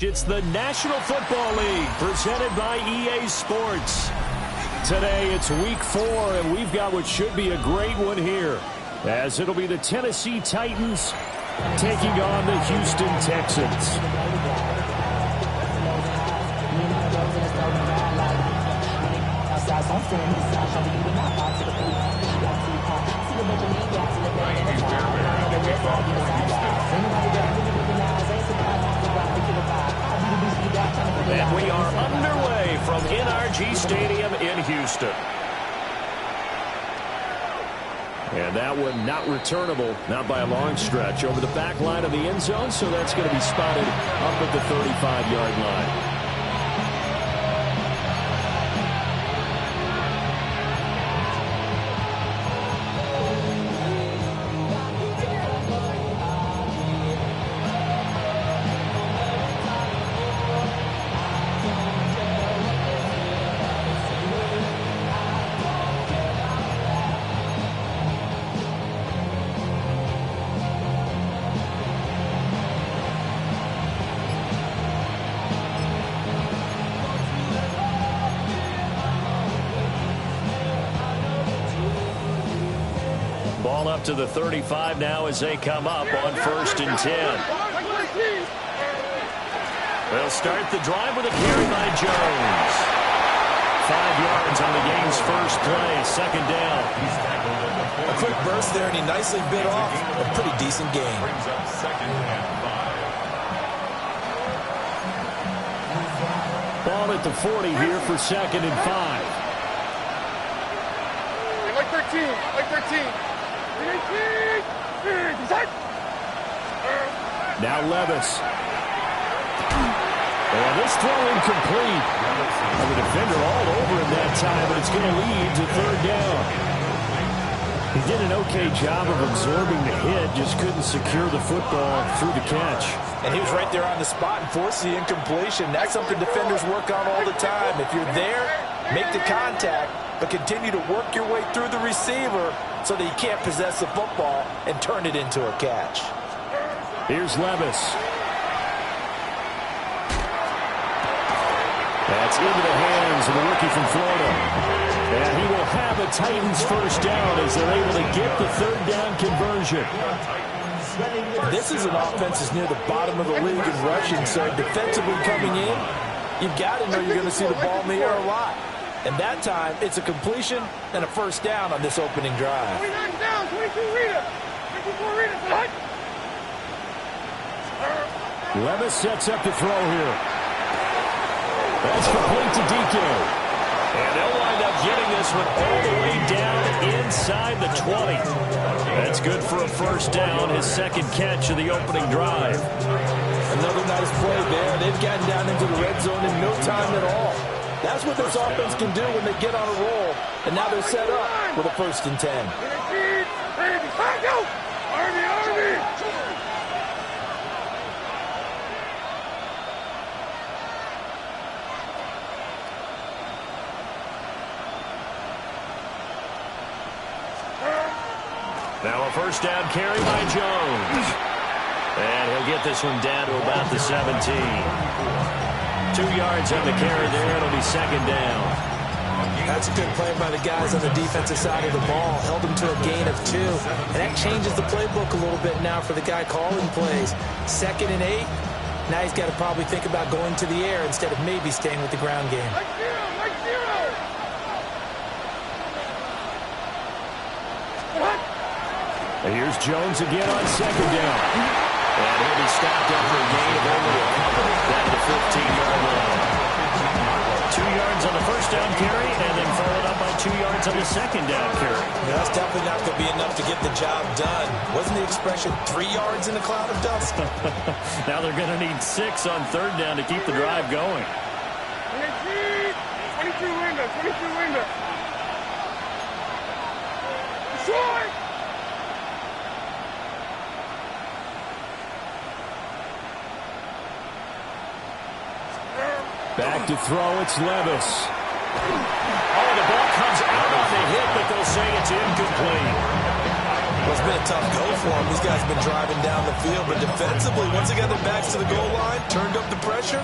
It's the National Football League presented by EA Sports. Today it's week 4, and we've got what should be a great one here, as it'll be the Tennessee Titans taking on the Houston Texans. And we are underway from NRG Stadium in Houston. And that one not returnable, not by a long stretch, over the back line of the end zone, so that's going to be spotted up at the 35-yard line. Ball up to the 35 now as they come up on 1st and 10. They'll start the drive with a carry by Jones. 5 yards on the game's first play, 2nd down. A quick burst there, and he nicely bit off a pretty decent gain. Ball at the 40 here for 2nd and 5. Like 13, like 13. Now Levis. Well, this throw incomplete. The defender all over him that time, but it's going to lead to 3rd down. He did an okay job of absorbing the hit, just couldn't secure the football through the catch. And he was right there on the spot and forced the incompletion. That's something defenders work on all the time. If you're there, make the contact, but continue to work your way through the receiver so that you can't possess the football and turn it into a catch. Here's Levis. That's into the hands of the rookie from Florida. And he will have a Titans first down as they're able to get the 3rd down conversion. This is an offense that's near the bottom of the league in rushing, so defensively coming in, you've got to know you're going to see the ball in the air a lot. And that time, it's a completion and a first down on this opening drive. 29 down, 22 Rita. 24 Rita, what? Levis sets up to throw here. That's complete to DK. And they'll wind up getting this one all the way down inside the 20. That's good for a first down, his 2nd catch of the opening drive. Another nice play there. They've gotten down into the red zone in no time at all. That's what this offense can do when they get on a roll. And now they're set up with a 1st and 10. Army! Now a first down carry by Jones. And he'll get this one down to about the 17. 2 yards on the carry there. It'll be 2nd down. That's a good play by the guys on the defensive side of the ball. Held them to a gain of 2. And that changes the playbook a little bit now for the guy calling plays. 2nd and 8. Now he's got to probably think about going to the air instead of maybe staying with the ground game. Like zero. What? And here's Jones again on 2nd down. And he'll be stopped after a gain of only a couple down the 15-yard line. 2 yards on the first down carry, and then followed up by 2 yards on the 2nd down carry. That's definitely not going to be enough to get the job done. Wasn't the expression 3 yards in a cloud of dust? Now they're going to need 6 on 3rd down to keep the drive going. 22 window. Short! Back to throw, it's Levis. Oh, the ball comes out on the hit, but they'll say it's incomplete. Well, it's been a tough go for them. These guys have been driving down the field, but defensively, once they got their backs to the goal line, turned up the pressure,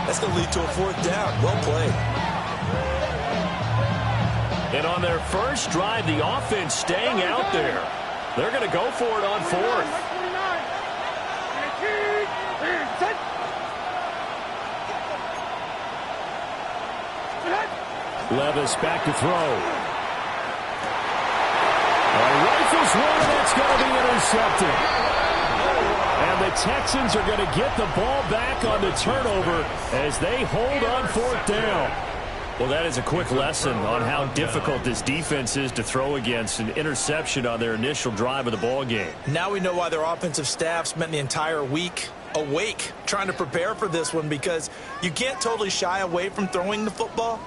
that's going to lead to a fourth down. Well played. And on their first drive, the offense staying out there. They're going to go for it on fourth. Levis back to throw. Rifles one, and that's going to be intercepted. And the Texans are going to get the ball back on the turnover as they hold on fourth down. Well, that is a quick lesson on how difficult this defense is to throw against. An interception on their initial drive of the ball game. Now we know why their offensive staff spent the entire week awake trying to prepare for this one, because you can't totally shy away from throwing the football.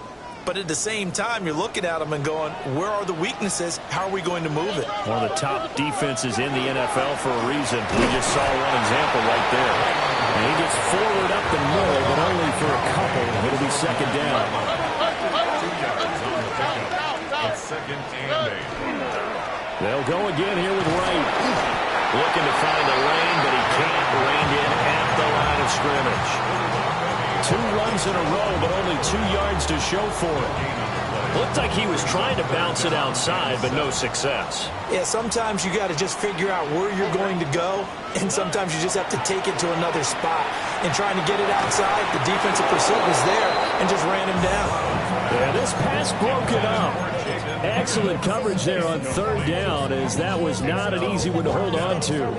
But at the same time, you're looking at them and going, where are the weaknesses? How are we going to move it? One of the top defenses in the NFL for a reason. We just saw one example right there. And he gets forward up the middle, but only for a couple. It'll be second down. 2 yards on the pickup. It's second and 8. They'll go again here with Wright. Looking to find a lane, but he can't. Reined in at the line of scrimmage. 2 runs in a row, but only 2 yards to show for it. Looked like he was trying to bounce it outside, but no success. Yeah, sometimes you got to just figure out where you're going to go, and sometimes you just have to take it to another spot. And trying to get it outside, the defensive pursuit was there and just ran him down. Yeah, this pass broken up. Excellent coverage there on third down, as that was not an easy one to hold on to.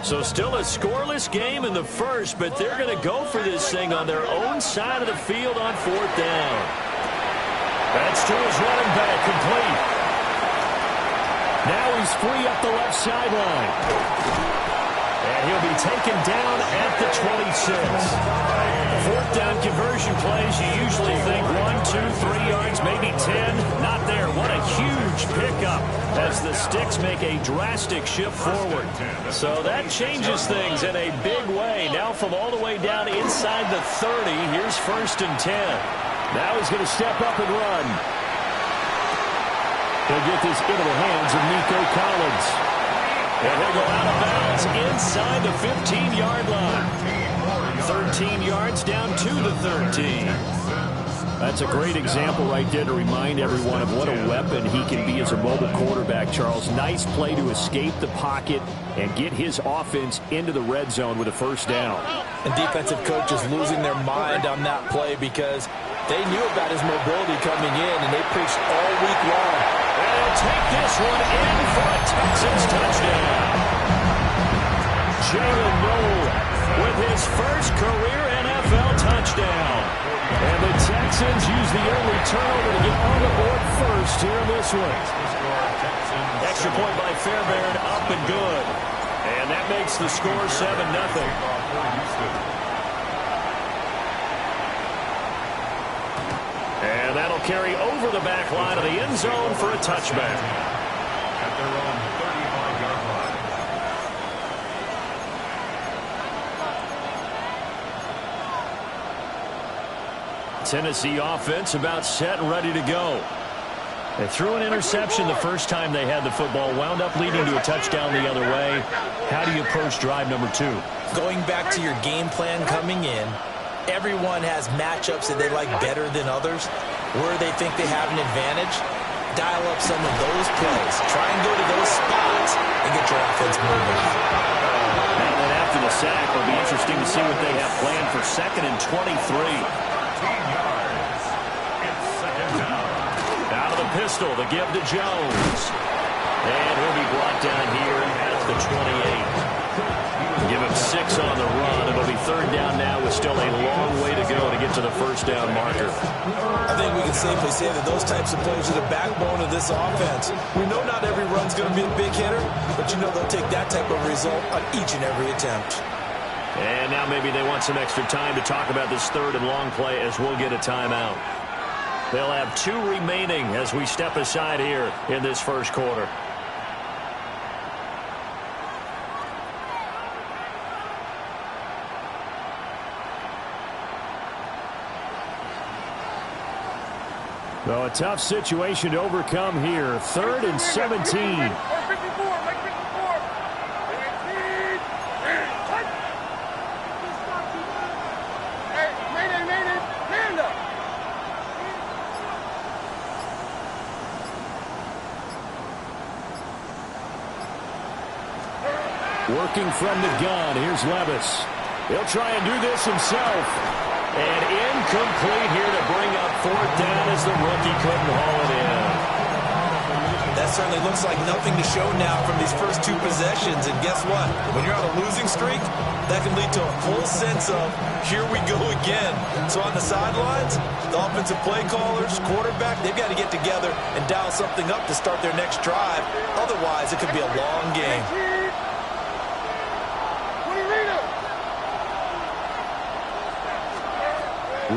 So still a scoreless game in the first, but they're going to go for this thing on their own side of the field on fourth down. That's to his running back, complete. Now he's free up the left sideline. And he'll be taken down at the 26. Fourth down conversion plays, you usually think 1, 2, 3 yards, maybe 10. Not there. What a huge pickup as the sticks make a drastic shift forward. So that changes things in a big way. Now from all the way down inside the 30, here's first and 10. Now he's going to step up and run. He'll get this into the hands of Nico Collins. And he'll go out of bounds inside the 15-yard line. 13 yards down to the 13. That's a great example right there to remind everyone of what a weapon he can be as a mobile quarterback, Charles. Nice play to escape the pocket and get his offense into the red zone with a first down. And defensive coaches losing their mind on that play because they knew about his mobility coming in, and they preached all week long. And take this one in for a Texans touchdown. Jalen Noel with his first career NFL touchdown. And the Texans use the early turnover to get on the board first here in this one. Extra point by Fairbairn, up and good. And that makes the score 7-0. And that'll carry over the back line of the end zone for a touchback. At their own 35-yard line. Tennessee offense about set and ready to go. They threw an interception the first time they had the football, wound up leading to a touchdown the other way. How do you approach drive number 2? Going back to your game plan coming in, everyone has matchups that they like better than others. Where they think they have an advantage, dial up some of those plays. Try and go to those spots and get your offense moving. And then after the sack, it'll be interesting to see what they have planned for second and 23. 13 yards. It's second down. Out of the pistol, the give to Jones. And he'll be brought down here at the 28. Give him 6 on the run. It'll be third down now with still a long way to go to get to the first down marker. I think we can safely say that those types of plays are the backbone of this offense. We know not every run's going to be a big hitter, but you know they'll take that type of result on each and every attempt. And now maybe they want some extra time to talk about this third and long play as we'll get a timeout. They'll have 2 remaining as we step aside here in this first quarter. Well, a tough situation to overcome here. 3rd and 17. Working from the gun, here's Levis. He'll try and do this himself. And incomplete here to bring up fourth down as the rookie couldn't haul it in. That certainly looks like nothing to show now from these first two possessions. And guess what? When you're on a losing streak, that can lead to a full sense of, here we go again. So on the sidelines, the offensive play callers, quarterback, they've got to get together and dial something up to start their next drive. Otherwise, it could be a long game.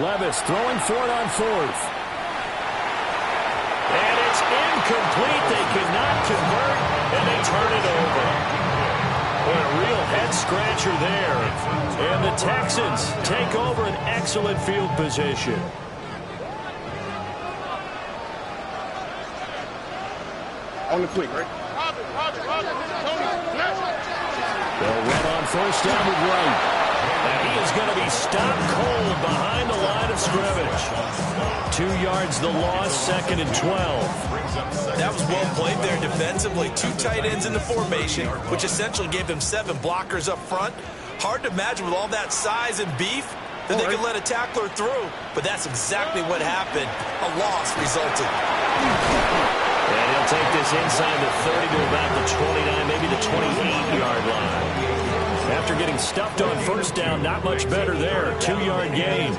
Levis throwing for it on fourth. And it's incomplete. They cannot convert, and they turn it over. What a real head-scratcher there. And the Texans take over an excellent field position. On the quick, right? They'll run on first down with Wright. And he is going to be stopped cold behind the line of scrimmage. 2 yards the loss, 2nd and 12. That was well played there defensively. 2 tight ends in the formation, which essentially gave them 7 blockers up front. Hard to imagine with all that size and beef that they could let a tackler through. But that's exactly what happened. A loss resulted. And he'll take this inside the 30 to about the 29, maybe the 28-yard line. After getting stuffed on first down, not much better there. 2-yard gain.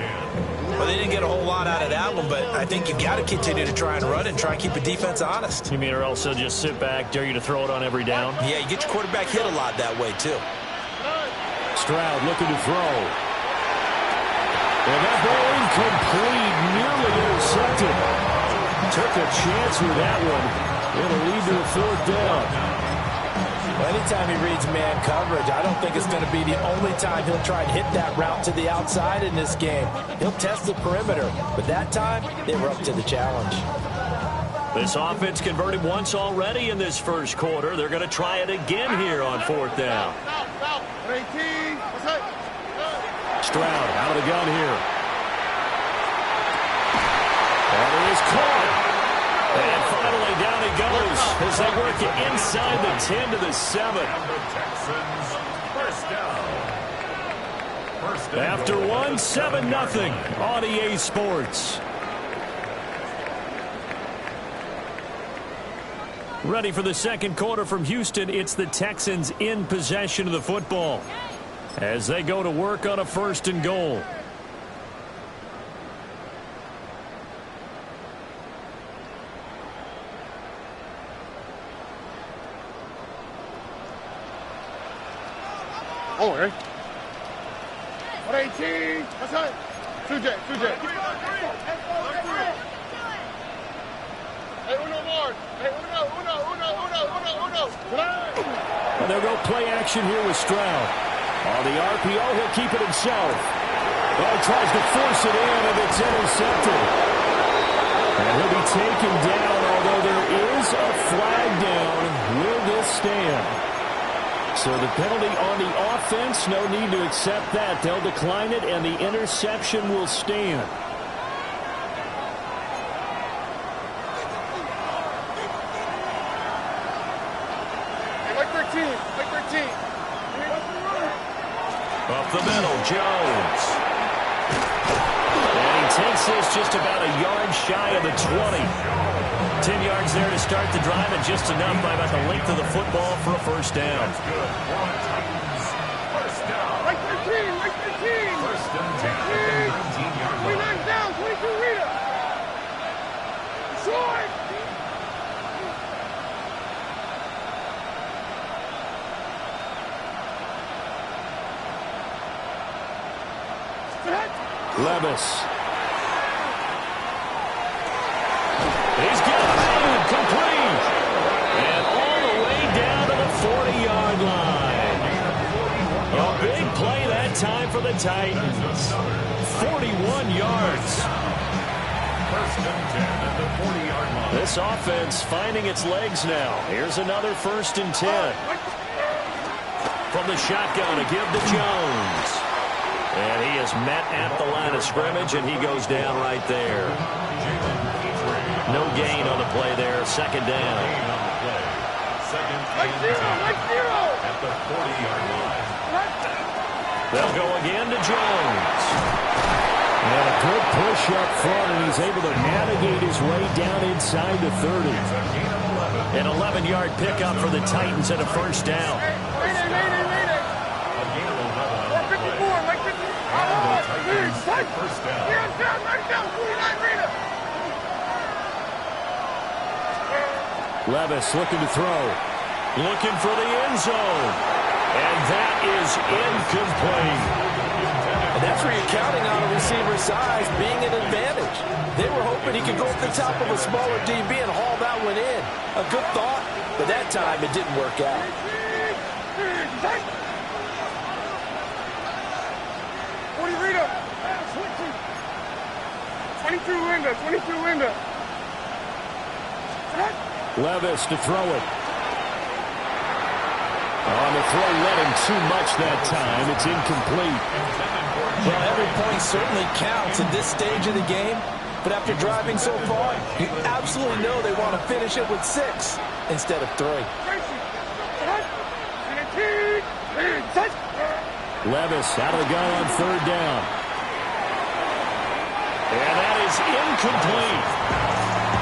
Well, they didn't get a whole lot out of that one, but I think you've got to continue to try and run and try and keep the defense honest. You mean or else they'll just sit back, dare you to throw it on every down? Yeah, you get your quarterback hit a lot that way, too. Stroud looking to throw. And that ball incomplete, nearly intercepted. Took a chance with that one. It'll lead to a fourth down. Well, anytime he reads man coverage, I don't think it's going to be the only time he'll try and hit that route to the outside in this game. He'll test the perimeter, but that time, they were up to the challenge. This offense converted once already in this first quarter. They're going to try it again here on fourth down. Stroud out of the gun here. And it is caught. And finally down he goes as they work it inside the 10 to the 7. After one, 7-0 on EA Sports. Ready for the second quarter from Houston. It's the Texans in possession of the football as they go to work on a 1st and goal. Oh, right. 118. That's right. 2J. Hey, uno more. Hey, uno. And they'll go play action here with Stroud. On the RPO, he'll keep it himself. Oh, tries to force it in, and it's intercepted. And he'll be taken down, although there is a flag down. Will this stand? So the penalty on the offense, no need to accept that. They'll decline it, and the interception will stand. Hey, like 13. Up the middle, Jones. And he takes this just about a yard shy of the 20. 10 yards there to start the drive, and just enough by about the length of the football for a first down. Like 13. First and 10. 19-yard line. 29 down. 22 Rita. Short. Levis. He's got it, complete. And all the way down to the 40-yard line. A big play that time for the Titans. 41 yards. First and 10 at the 40-yard line. This offense finding its legs now. Here's another 1st and 10. From the shotgun, a give to Jones. And he is met at the line of scrimmage, and he goes down right there. No gain on the play there. 2nd down. second Like and zero, 10 like zero. at the 40-yard line. They'll go again to Jones. And a good push up front, and he's able to navigate his way down inside the 30. An 11-yard pickup for the Titans and a first down. Mayday, mayday, mayday. A gain of 11 on the 54, play. like 54. And the Titans get first down. Here on down, right down, 49 Rita. Levis looking to throw. Looking for the end zone. And that is incomplete. And that's where you're counting on a receiver's size being an advantage. They were hoping he could go up the top of a smaller DB and haul that one in. A good thought, but that time it didn't work out. 40 Rita. 22 Linda, 22 Linda. Levis to throw it. On the throw, let him too much that time. It's incomplete. Well, every point certainly counts at this stage of the game, but after driving so far, you absolutely know they want to finish it with 6 instead of 3. Levis out of the gun on third down. And that is incomplete.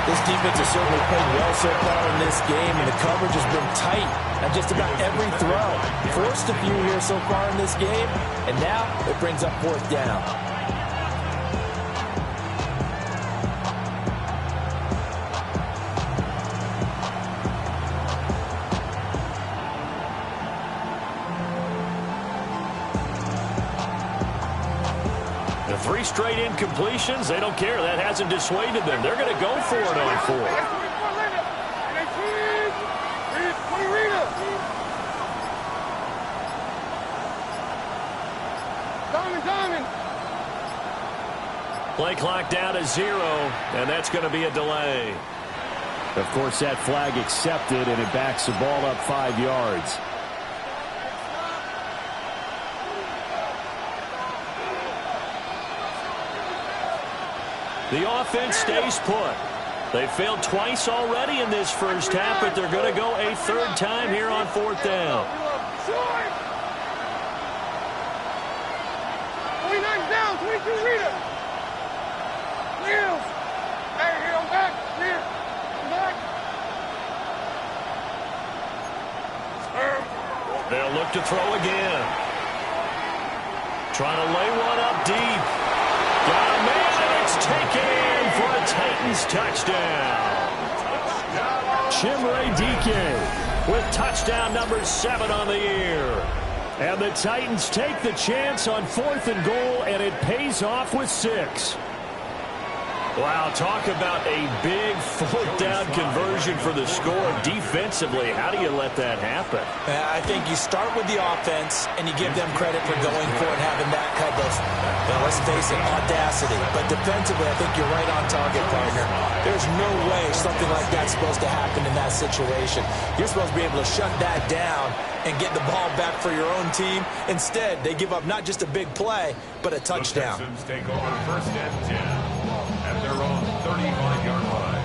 This defense has certainly played well so far in this game, and the coverage has been tight on just about every throw. Forced a few here so far in this game, and now it brings up fourth down. The 3 straight incompletions, they don't care. That hasn't dissuaded them. They're going to go for it on 4. Play clock down to 0, and that's going to be a delay. Of course, that flag accepted, and it backs the ball up 5 yards. The offense stays put. They failed twice already in this first half, but they're going to go a third time here on fourth down. 29 down, 22 Rita. Here. Hey, here, I'm back. Here. I'm back. They'll look to throw again. Trying to lay one up deep. Got a man, and it's taken for a Titans touchdown. Chimere Dike with touchdown number 7 on the year. And the Titans take the chance on 4th and goal, and it pays off with 6. Wow, talk about a big fourth down conversion for the score. Defensively, how do you let that happen? I think you start with the offense, and you give them credit for going for it, having that kind of, well, let's face it, audacity. But defensively, I think you're right on target, partner. There's no way something like that's supposed to happen in that situation. You're supposed to be able to shut that down and get the ball back for your own team. Instead, they give up not just a big play, but a touchdown. The Texans take over first and 10. At their own 35-yard line.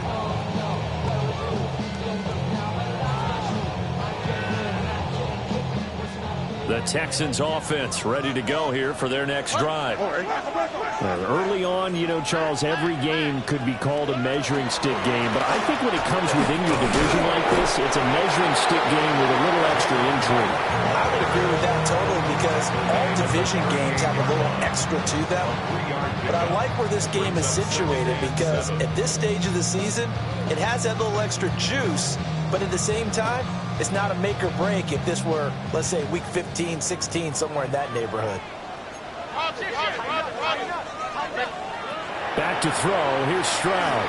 The Texans offense ready to go here for their next drive. Early on, you know, Charles, every game could be called a measuring stick game, but I think when it comes within your division like this, it's a measuring stick game with a little extra intrigue. I would agree with that totally, because all division games have a little extra to them. But I like where this game is situated, because at this stage of the season, it has that little extra juice, but at the same time, it's not a make or break if this were, let's say, week 15, 16, somewhere in that neighborhood. Back to throw. Here's Stroud.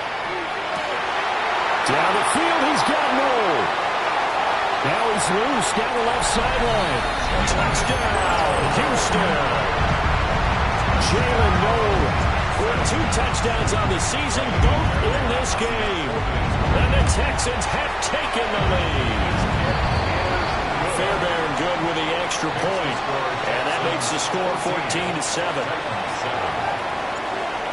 Down the field, he's got Noel. Now he's loose down the left sideline. Touchdown, Houston. Jalen Noel with 2 touchdowns on the season, both in this game. And the Texans have taken the lead. Fairbairn good with the extra point. And that makes the score 14-7.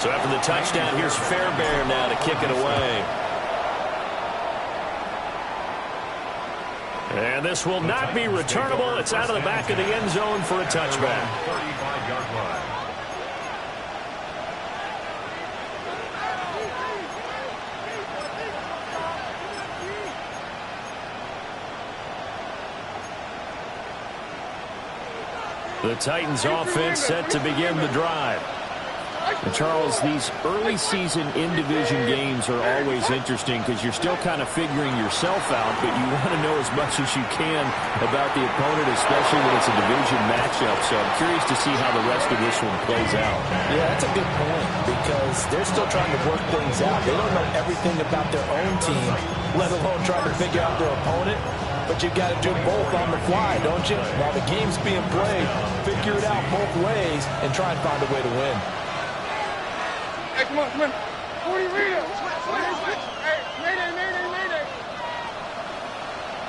So after the touchdown, here's Fairbairn now to kick it away. And this will not be returnable. It's out of the back of the end zone for a touchback. 35-yard line. The Titans offense set to begin the drive. And Charles, these early season in-division games are always interesting because you're still kind of figuring yourself out, but you want to know as much as you can about the opponent, especially when it's a division matchup. So I'm curious to see how the rest of this one plays out. Yeah, that's a good point because they're still trying to work things out. They don't know everything about their own team, let alone trying to figure out their opponent. But you've got to do both on the fly, don't you? While the game's being played, figure it out both ways and try and find a way to win. Hey, come on, come on. 40 readers. Hey, mayday.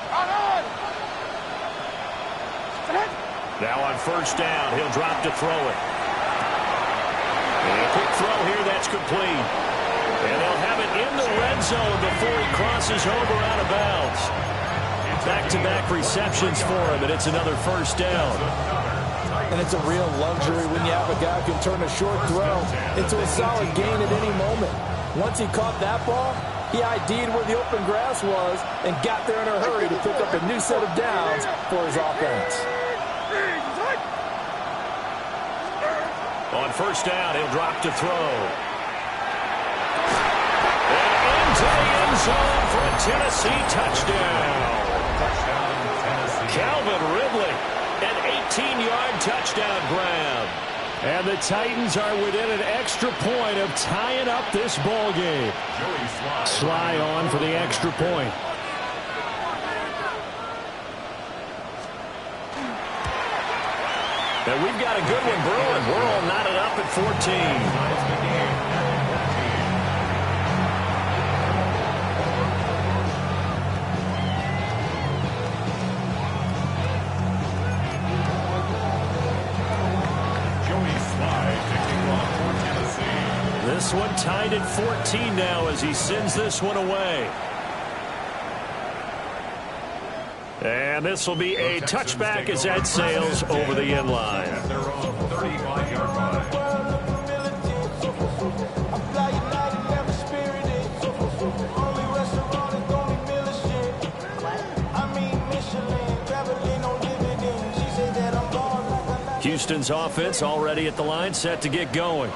On. Now on first down, he'll drop to throw it. And a quick throw here, that's complete. And they'll have it in the red zone before he crosses over out of bounds. Back-to-back receptions for him, and it's another first down. And it's a real luxury when you have a guy who can turn a short throw into a solid gain at any moment. Once he caught that ball, he ID'd where the open grass was and got there in a hurry to pick up a new set of downs for his offense. On first down, he'll drop to throw. And into the end zone for a Tennessee touchdown. Calvin Ridley, an 18-yard touchdown grab. And the Titans are within an extra point of tying up this ball game. Sly on for the extra point. And we've got a good one brewing. We're all knotted up at 14. This one tied at 14 now as he sends this one away. And this will be a touchback as that sails over the end line. Houston's offense already at the line, set to get going.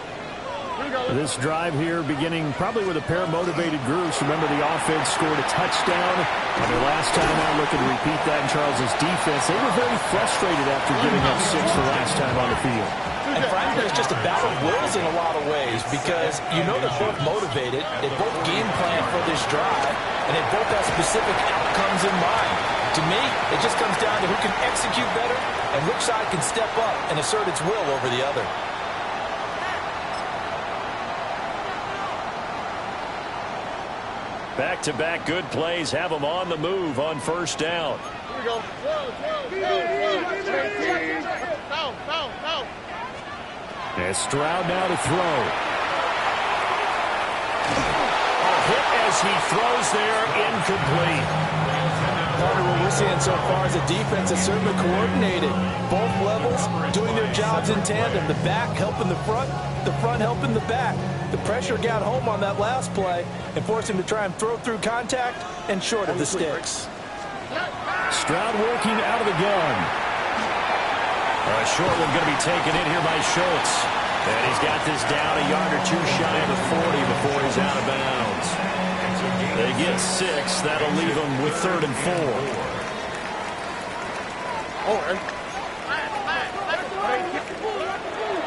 This drive here beginning probably with a pair of motivated groups. Remember, the offense scored a touchdown on their last time out. Looking to repeat that in Charles's defense. They were very frustrated after giving up 6 the last time on the field. And frankly, it's just a battle of wills in a lot of ways because you know they're both motivated. They both game plan for this drive, and they both have specific outcomes in mind. To me, it just comes down to who can execute better and which side can step up and assert its will over the other. Back-to-back good plays have them on the move on first down. Here we go. And Stroud now to throw. A hit as he throws there, incomplete. Carter, what we're seeing so far is a defense that's certainly coordinated. Both levels doing their jobs in tandem. The back helping the front helping the back. The pressure got home on that last play and forced him to try and throw through contact and short of the sticks. Stroud working out of the gun. A short one going to be taken in here by Schultz. And he's got this down a yard or two shy of the 40 before he's out of bounds. They get 6. That'll leave them with 3rd and 4.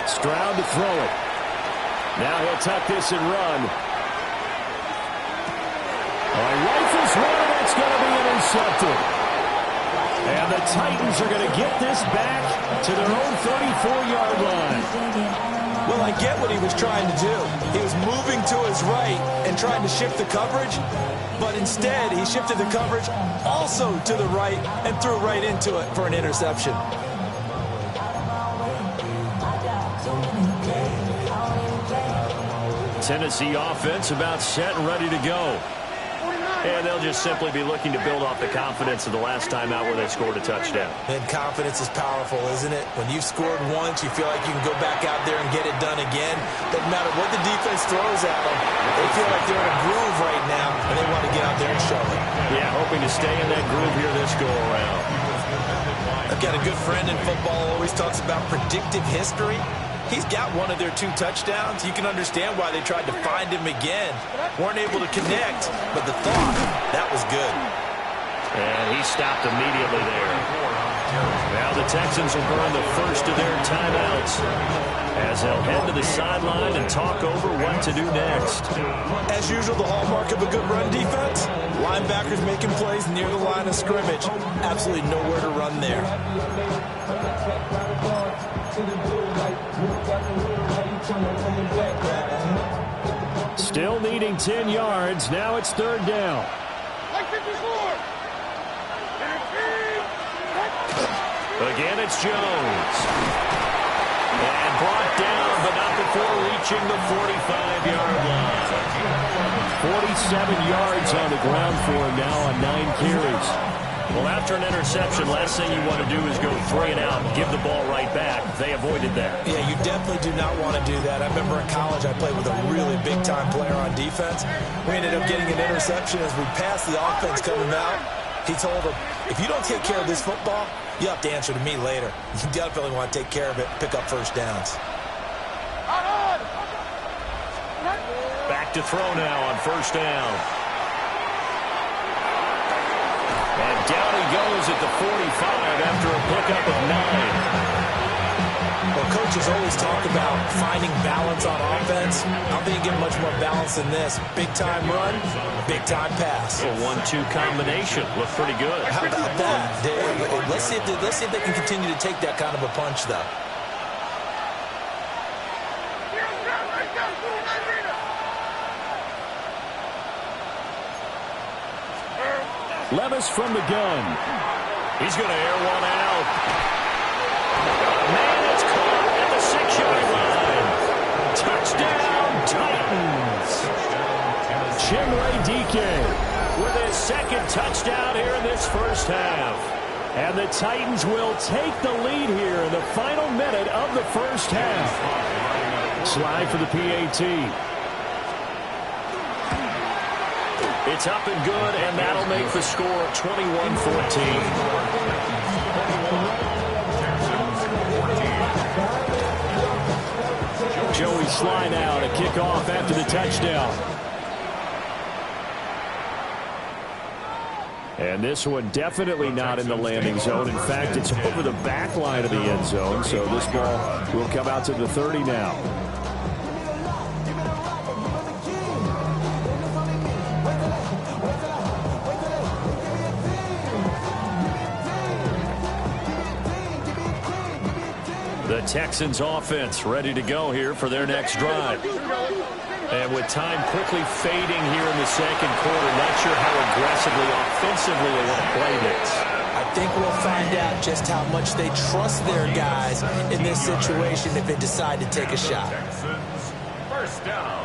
Stroud to throw it. Now he'll tuck this and run. Rifles one, that's going to be intercepted. And the Titans are going to get this back to their own 34-yard line. Well, I get what he was trying to do. He was moving to his right and trying to shift the coverage, but instead he shifted the coverage also to the right and threw right into it for an interception. Tennessee offense about set and ready to go. 49. And they'll just simply be looking to build off the confidence of the last time out where they scored a touchdown. And confidence is powerful, isn't it? When you've scored once, you feel like you can go back out there and get it done again. Doesn't matter what the defense throws at them. They feel like they're in a groove right now, and they want to get out there and show it. Yeah, hoping to stay in that groove here this go-around. I've got a good friend in football who always talks about predictive history. He's got one of their 2 touchdowns. You can understand why they tried to find him again. Weren't able to connect, but the thought, that was good. And he stopped immediately there. Now the Texans will burn the first of their timeouts as they'll head to the sideline and talk over what to do next. As usual, the hallmark of a good run defense, linebackers making plays near the line of scrimmage. Absolutely nowhere to run there. Still needing 10 yards. Now it's 3rd down. Again, it's Jones. And brought down, but not before reaching the 45-yard line. 47 yards on the ground for him now on 9 carries. Well, after an interception, last thing you want to do is go 3 and out and give the ball right back. They avoided that. Yeah, you definitely do not want to do that. I remember in college I played with a really big-time player on defense. We ended up getting an interception as we passed the offense coming out. He told him, if you don't take care of this football, you have to answer to me later. You definitely want to take care of it, pick up first downs. Back to throw now on 1st down. And down he goes at the 45 after a pickup of 9. Well, coaches always talk about finding balance on offense. I don't think you get much more balance than this. Big-time run, big-time pass. A 1-2 combination. Looked pretty good. How about that? Let's see if they can continue to take that kind of a punch, though. Levis from the gun. He's going to air one out. Man, it's caught at the 6-yard line. Touchdown, Titans. Chimere Dike with his 2nd touchdown here in this first half. And the Titans will take the lead here in the final minute of the first half. Slide for the PAT. It's up and good, and that'll make the score 21-14. Joey Sly now to kick off after the touchdown. And this one definitely not in the landing zone. In fact, it's over the back line of the end zone, so this ball will come out to the 30 now. The Texans offense ready to go here for their next drive. And with time quickly fading here in the 2nd quarter, not sure how aggressively, offensively they want to play this. I think we'll find out just how much they trust their guys in this situation if they decide to take a shot. First down.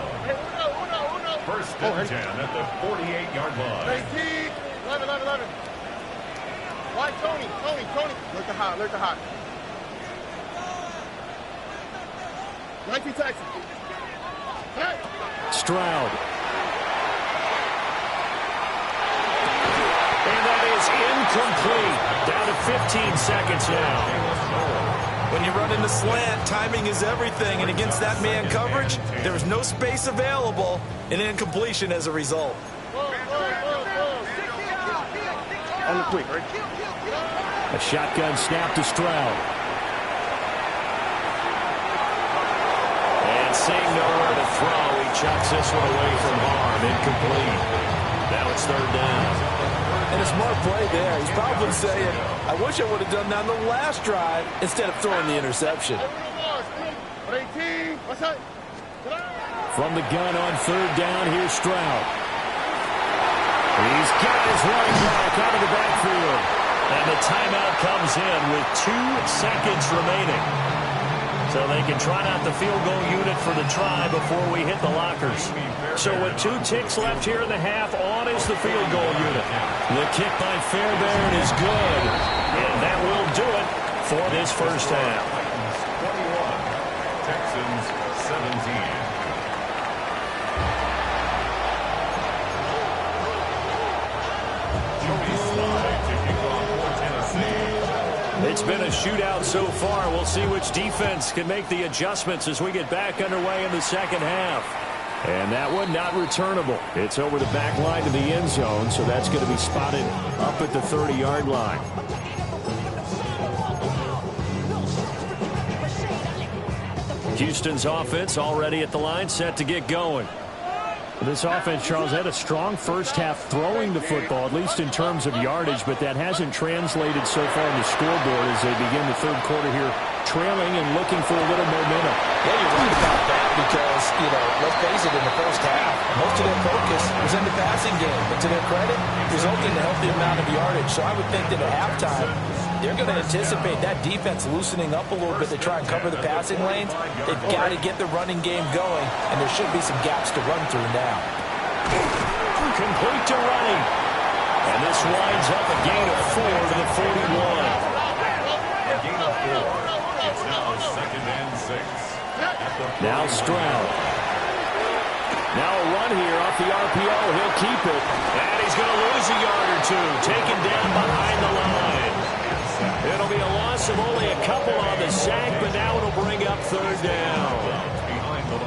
1st and 10 at the 48-yard line. 11. Why, Tony. Look to hot. 19 Texans. Hey. Stroud. And that is incomplete. Down to 15 seconds now. When you run in the slant, timing is everything. And against that man coverage, there was no space available. An incompletion as a result. On the quick, right? A shotgun snap to Stroud. And seeing nowhere to throw, he chucks this one away from harm. Incomplete. Now it's 3rd down. And a smart play there. He's probably saying, I wish I would have done that on the last drive instead of throwing the interception. From the gun on 3rd down, here's Stroud. He's got his running back out of the backfield. And the timeout comes in with 2 seconds remaining. So they can try out the field goal unit for the try before we hit the lockers. So with 2 ticks left here in the half, on is the field goal unit. The kick by Fairbairn is good. And that will do it for this first half. 21, Texans 17. It's been a shootout so far. We'll see which defense can make the adjustments as we get back underway in the second half. And that one not returnable. It's over the back line to the end zone, so that's going to be spotted up at the 30-yard line. Houston's offense already at the line, set to get going. This offense, Charles, had a strong first half throwing the football, at least in terms of yardage, but that hasn't translated so far on the scoreboard as they begin the third quarter here, trailing and looking for a little momentum. Yeah, you're right about that because, let's face it, in the first half, most of their focus was in the passing game. But to their credit, resulting in a healthy amount of yardage. So I would think that at halftime, they're going to anticipate that defense loosening up a little bit to try and cover the passing lanes. They've got to get the running game going, and there should be some gaps to run through now. Complete to running. And this winds up a gain of 4 to the 41. A gain of 4. It's now 2nd and 6. Now Stroud. Now a run here off the RPO. He'll keep it. And he's going to lose a yard or 2. Taken down behind the line. It'll be a loss of only a couple on the sack, but now it'll bring up 3rd down.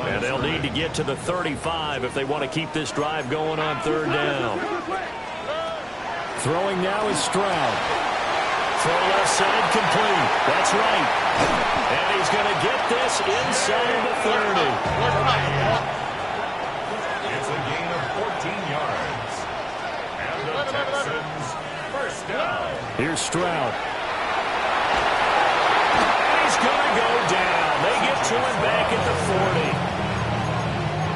And they'll need to get to the 35 if they want to keep this drive going on 3rd down. Throwing now is Stroud. Throw left side complete. That's right. And he's going to get this inside the 30. It's a gain of 14 yards. And the Texans first down. Here's Stroud. And he's going to go down. They get to him back at the 40.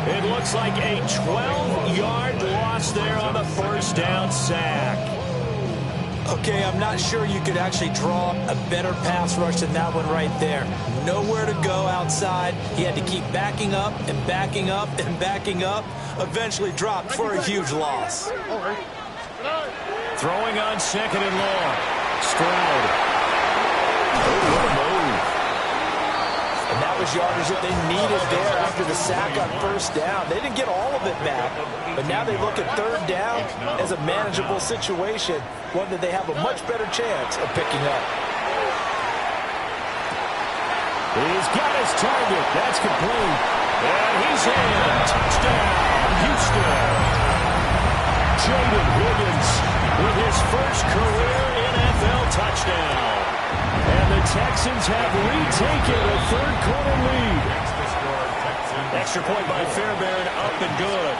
It looks like a 12-yard loss there on the first down sack. Okay, I'm not sure you could actually draw a better pass rush than that one right there. Nowhere to go outside. He had to keep backing up and backing up and backing up. Eventually dropped for a huge loss. Throwing on 2nd and long. Stroud. Oh, what a move. And that was yardage that they needed there after the sack on first down. They didn't get all of it back, but now they look at 3rd down as a manageable situation, one that they have a much better chance of picking up. He's got his target. That's complete. And he's in. Touchdown, Houston. Jaden Higgins with his first career NFL touchdown. And the Texans have retaken a third-quarter lead. Extra point by Fairbairn, up and good.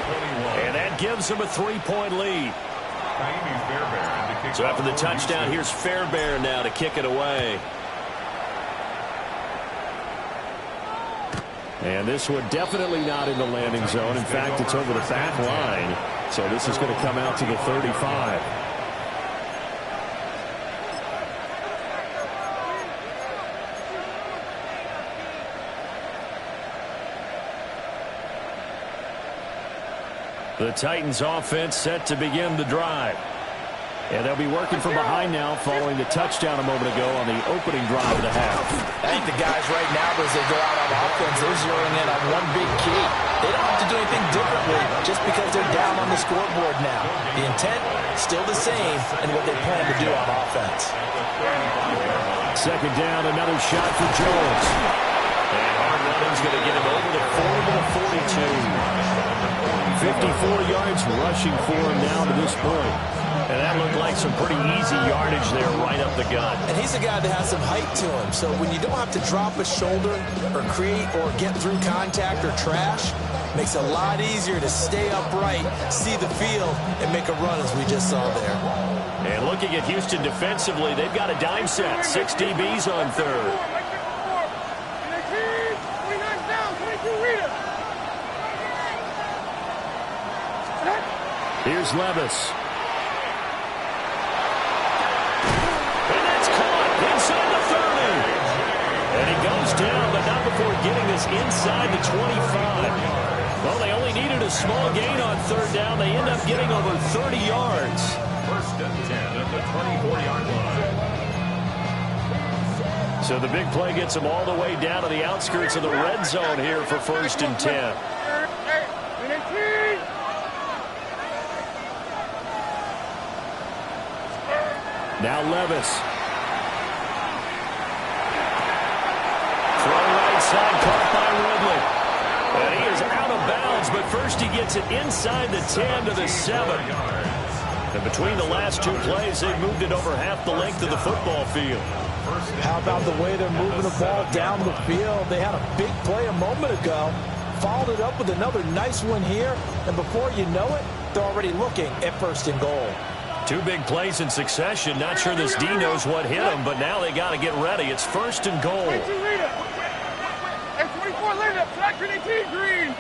And that gives them a 3-point lead. So after the touchdown, here's Fairbairn now to kick it away. And this one definitely not in the landing zone. In fact, it's over the back line. So this is going to come out to the 35. The Titans offense set to begin the drive. And they'll be working from behind now following the touchdown a moment ago on the opening drive of the half. I think the guys right now, as they go out on offense, they're zeroing in on one big key. They don't have to do anything differently just because they're down on the scoreboard now. The intent, still the same, and what they plan to do on offense. 2nd down, another shot for Jones. And hard running's going to get him over the 40 to 42. 54 yards rushing for him now to this point. And that looked like some pretty easy yardage there right up the gut. And he's a guy that has some height to him. So when you don't have to drop a shoulder or create or get through contact or trash, makes it a lot easier to stay upright, see the field, and make a run as we just saw there. And looking at Houston defensively, they've got a dime set. 6 DBs on 3rd. Here's Levis. And that's caught inside the 30. And he goes goes down, but not before getting us inside the 25. Well, they only needed a small gain on third down. They end up getting over 30 yards. First and 10 at the 24-yard line. So the big play gets them all the way down to the outskirts of the red zone here for first and 10. Now Levis. Throw right side, caught by Ridley. And he is out of bounds, but first he gets it inside the 10 to the 7. And between the last two plays, they've moved it over half the length of the football field. How about the way they're moving the ball down the field? They had a big play a moment ago, followed it up with another nice one here, and before you know it, they're already looking at first and goal. Two big plays in succession. Not sure this D knows what hit him, but now they got to get ready. It's first and goal. Hey, 24 later, track 18 green.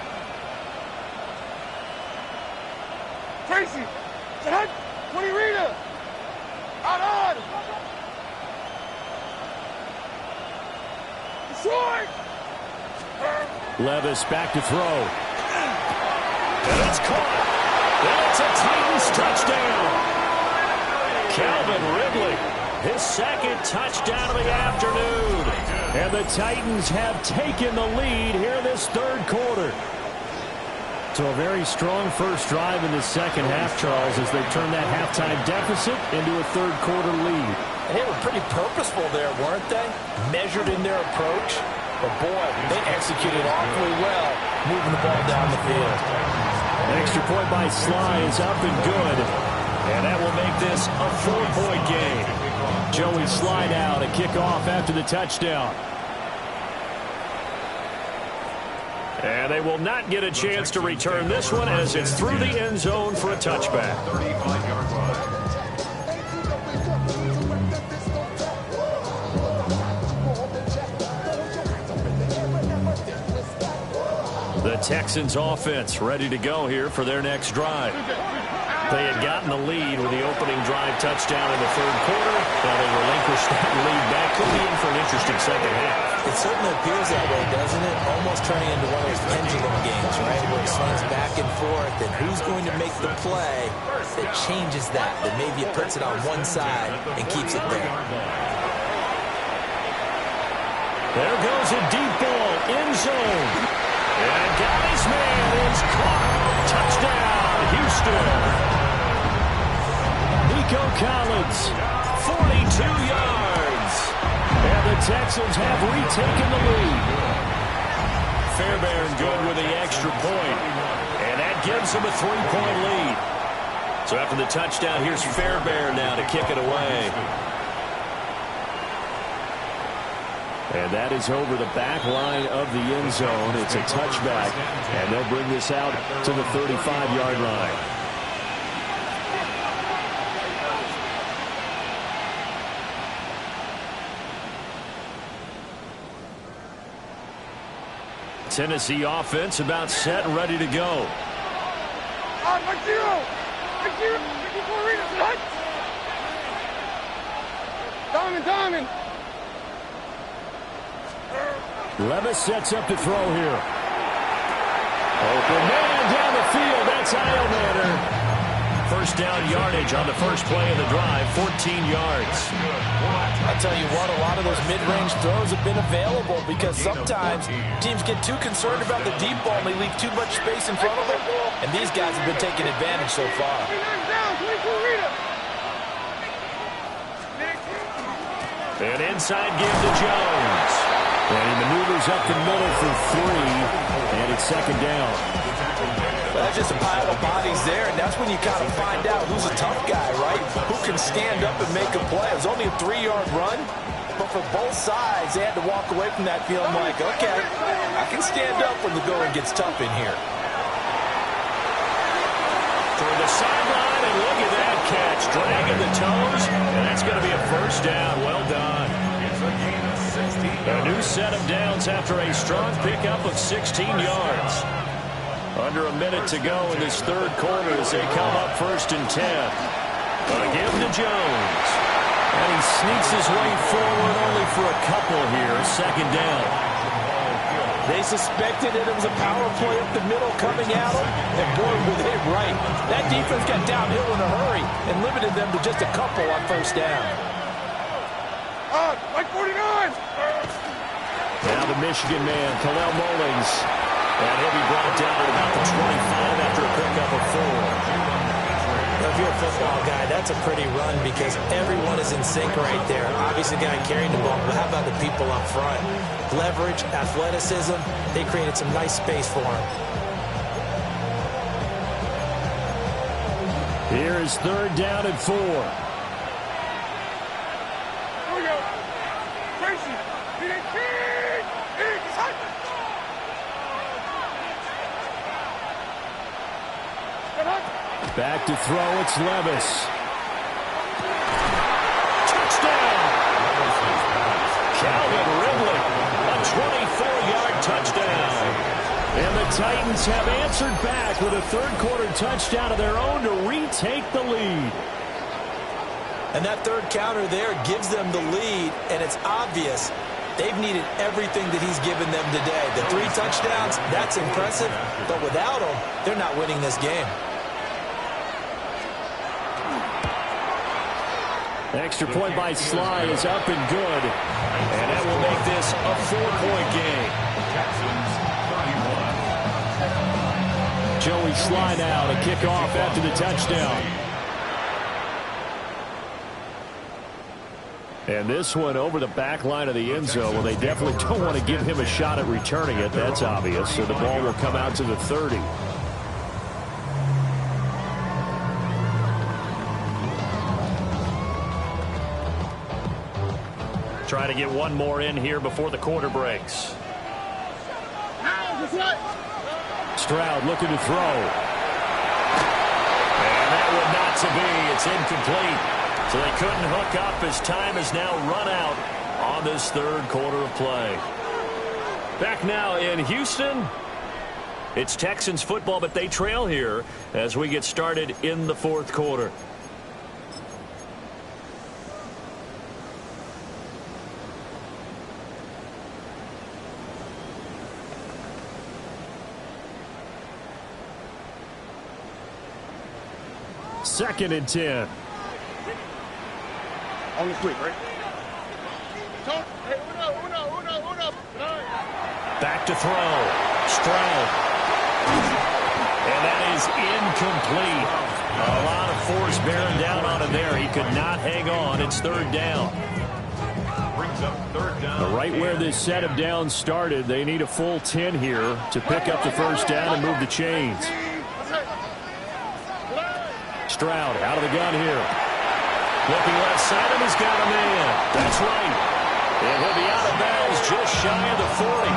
Tracy, set, 20 Rita. Out on. Short. Levis back to throw. And it's caught. And it's a Titans touchdown. Calvin Ridley, his second touchdown of the afternoon. And the Titans have taken the lead here this third quarter. So a very strong first drive in the second half, Charles, as they turn that halftime deficit into a third quarter lead. They were pretty purposeful there, weren't they? Measured in their approach. But, boy, they executed awfully well moving the ball down the field. An extra point by Sly is up and good. And that will make this a 4-point game. Joey Sly now to kick off after the touchdown. And they will not get a chance to return this one as it's through the end zone for a touchback. 35-yard line. The Texans offense ready to go here for their next drive. They had gotten the lead with the opening drive touchdown in the third quarter. Now they relinquished that lead back. Could be in for an interesting second half. It certainly appears that way, doesn't it? Almost turning into one of those pendulum games, right? Where it swings back and forth, and who's going to make the play that changes that maybe it puts it on one side and keeps it there. There goes a deep ball, end zone. And Guy's man is caught. Touchdown, Houston. Nico Collins, 42 yards. And the Texans have retaken the lead. Fairbairn good with the extra point. And that gives them a 3-point lead. So after the touchdown, here's Fairbairn now to kick it away. And that is over the back line of the end zone. It's a touchback, and they'll bring this out to the 35-yard line. Tennessee offense about set and ready to go. Diamond. Levis sets up to throw here. Open man down the field. That's Iomander. First down yardage on the first play of the drive, 14 yards. I'll tell you what, a lot of those mid-range throws have been available because sometimes teams get too concerned about the deep ball and they leave too much space in front of them. And these guys have been taking advantage so far. An inside give to Jones. And he maneuvers up the middle for 3, and it's second down. Well, that's just a pile of bodies there, and that's when you kind of find out who's a tough guy, right? Who can stand up and make a play. It was only a 3-yard run, but for both sides, they had to walk away from that feeling like, okay, I can stand up when the going gets tough in here. Toward the sideline, and look at that catch. Dragging the toes, and that's going to be a first down. Well done. A new set of downs after a strong pickup of 16 yards. Under a minute to go in this third quarter as they come up first and 10. A give to Jones. And he sneaks his way forward only for a couple here. Second down. They suspected that it was a power play up the middle coming at them, and boy, were they right. That defense got downhill in a hurry and limited them to just a couple on first down. Like 49! Now the Michigan man, Khalil Mullings. And he'll be brought down at about the 25 after a pickup of 4. If you're a football guy, that's a pretty run because everyone is in sync right there. Obviously, the guy carrying the ball, but how about the people up front? Leverage, athleticism, they created some nice space for him. Here is third down and 4. Here we go. Tracy, he ain't king! He's hot! Back to throw, it's Levis. Touchdown! Calvin Ridley, a 24-yard touchdown. And the Titans have answered back with a third-quarter touchdown of their own to retake the lead. And that third counter there gives them the lead, and it's obvious they've needed everything that he's given them today. The 3 touchdowns, that's impressive, but without him, they're not winning this game. Extra point by Sly is up and good. And that will make this a 4-point game. Texans 31. Joey Sly now to kick off after the touchdown. And this one over the back line of the end zone. Well, they definitely don't want to give him a shot at returning it. That's obvious. So the ball will come out to the 30. Trying to get one more in here before the quarter breaks. Stroud looking to throw. And that would not to be. It's incomplete. So they couldn't hook up as time is now run out on this third quarter of play. Back now in Houston. It's Texans football, but they trail here as we get started in the fourth quarter. Second and 10. On the quick, right? Back to throw. Stroud. And that is incomplete. A lot of force bearing down on him there. He could not hang on. It's third down. Brings up third down. Right where this set of downs started, they need a full 10 here to pick up the first down and move the chains. Stroud out of the gun here. Looking left side, and he's got a man. That's right. And he'll be out of bounds just shy of the 40.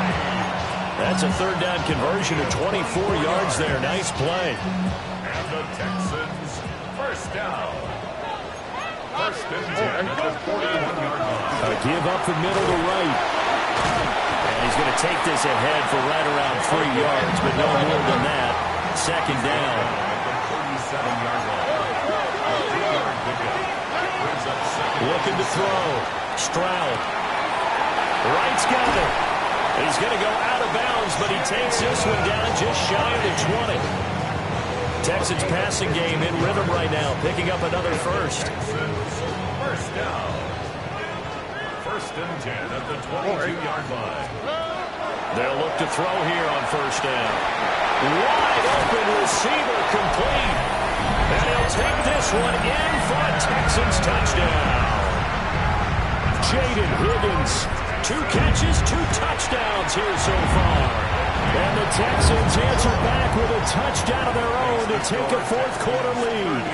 That's a third down conversion of 24 yards there. Nice play. And the Texans first down. First and 10 at the 41-yard line. A give up the middle to right. And he's going to take this ahead for right around 3 yards, but no more than that. Second down. At the 37-yard line. Looking to throw. Stroud. Wright's got it. He's going to go out of bounds, but he takes this one down just shy of the 20. Texans passing game in rhythm right now, picking up another first. First down. First and 10 at the 22-yard line. They'll look to throw here on first down. Wide open receiver complete. And he'll take this one in for a Texans touchdown. Jaden Higgins, 2 catches, 2 touchdowns here so far. And the Texans answer back with a touchdown of their own to take a fourth quarter lead.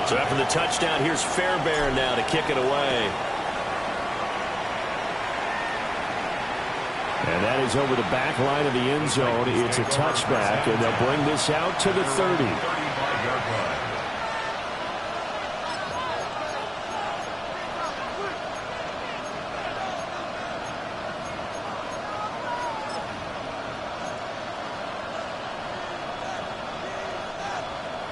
So after the touchdown, here's Fairbairn now to kick it away. And that is over the back line of the end zone. It's a touchback, and they'll bring this out to the 30.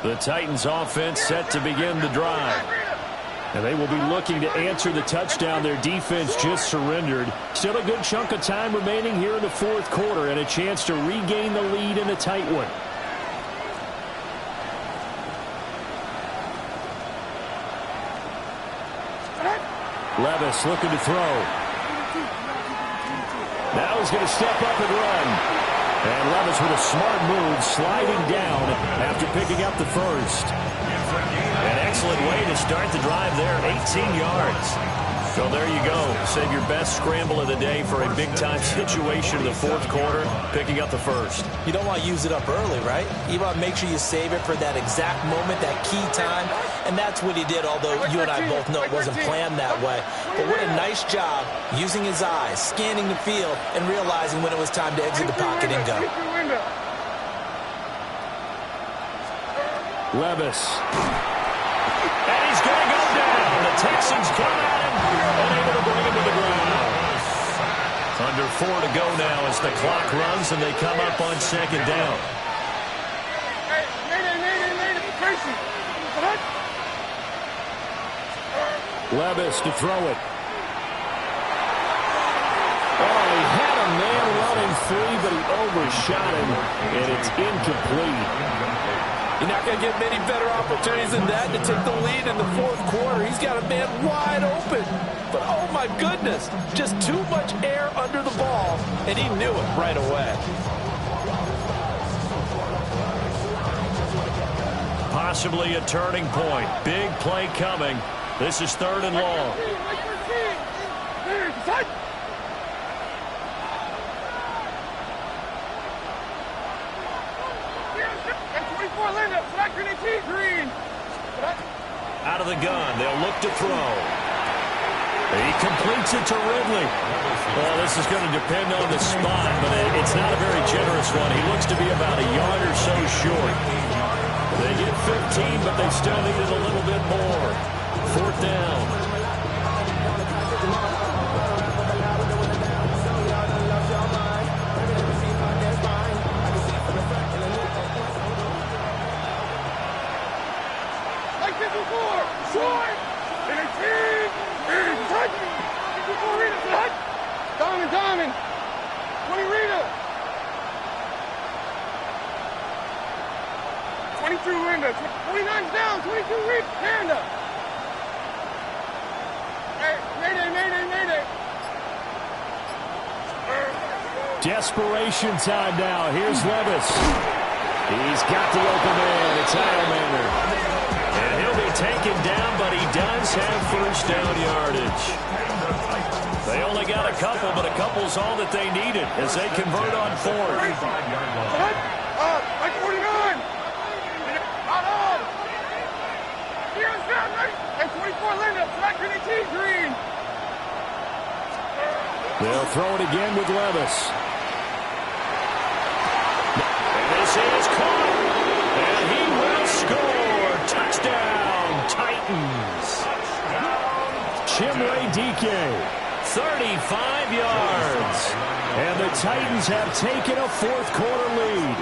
The Titans offense set to begin the drive. And they will be looking to answer the touchdown their defense just surrendered. Still a good chunk of time remaining here in the fourth quarter and a chance to regain the lead in a tight one. Levis looking to throw. Now he's going to step up and run. And Levis with a smart move, sliding down after picking up the first. An excellent way to start the drive there, 18 yards. So there you go. Save your best scramble of the day for a big-time situation in the fourth quarter, picking up the first. You don't want to use it up early, right? You want to make sure you save it for that exact moment, that key time. And that's what he did, although you and I both know it wasn't planned that way. But what a nice job using his eyes, scanning the field, and realizing when it was time to exit the pocket and go. Levis. And he's going to go down. The Texans come at him, unable to bring him to the ground. Under 4 to go now as the clock runs, and they come up on second down. Levis to throw it. Oh, he had a man running free, but he overshot him, and it's incomplete. You're not going to get many better opportunities than that to take the lead in the fourth quarter. He's got a man wide open. But, oh, my goodness, just too much air under the ball, and he knew it right away. Possibly a turning point. Big play coming. This is 3rd and long. Out of the gun, they'll look to throw. He completes it to Ridley. Well, this is going to depend on the spot, but it's not a very generous one. He looks to be about a yard or so short. They get 15, but they still needed a little bit more. 4th down. Diamond. 20 Rita. 22 Linda. 29's down. 22 Rita. Panda. Hey, mayday. Desperation time now. Here's Levis. He's got the open man. It's Heilmander. And he'll be taken down, but he does have first down yardage. They only got a couple, but a couple's all that they needed as they convert on 4th. Like 49. Not on. Here's down, right? And 24 Linda. Flat green. They'll throw it again with Levis. And this is caught. And he will score. Touchdown, Titans. Chimway DK. 35 yards. And the Titans have taken a fourth quarter lead.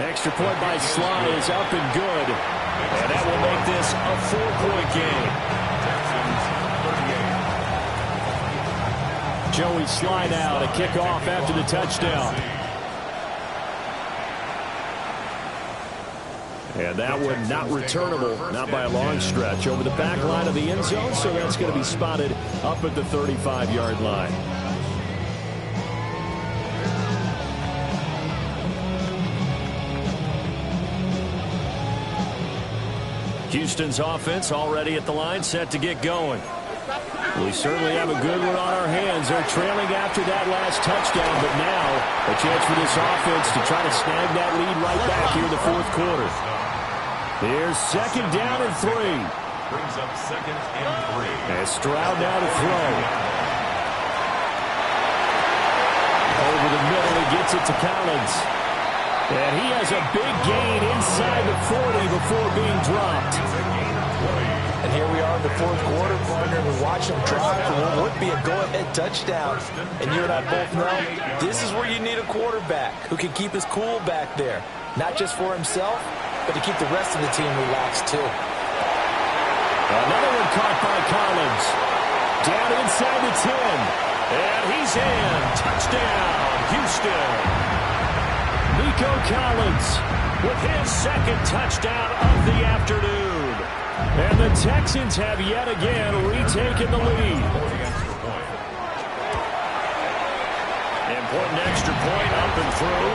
Extra point by Sly is up and good. And that will make this a 4-point game. Joey Sly now to kick off after the touchdown. And that one not returnable, not by a long stretch, over the back line of the end zone, so that's going to be spotted up at the 35-yard line. Houston's offense already at the line, set to get going. We certainly have a good one on our hands. They're trailing after that last touchdown, but now a chance for this offense to try to snag that lead right back here in the fourth quarter. Here's 2nd down and 3. Brings up 2nd and 3. And Stroud now to throw. Over the middle, he gets it to Collins. And he has a big gain inside the 40 before being dropped. And here we are in the fourth quarter, partner. We watch him drive for what would be a go-ahead touchdown. And you and I both know this is where you need a quarterback who can keep his cool back there. Not just for himself, but to keep the rest of the team relaxed, too. Another one caught by Collins. Down inside the 10. And he's in. Touchdown, Houston. Nico Collins with his second touchdown of the afternoon. And the Texans have yet again retaken the lead. Important extra point up and through.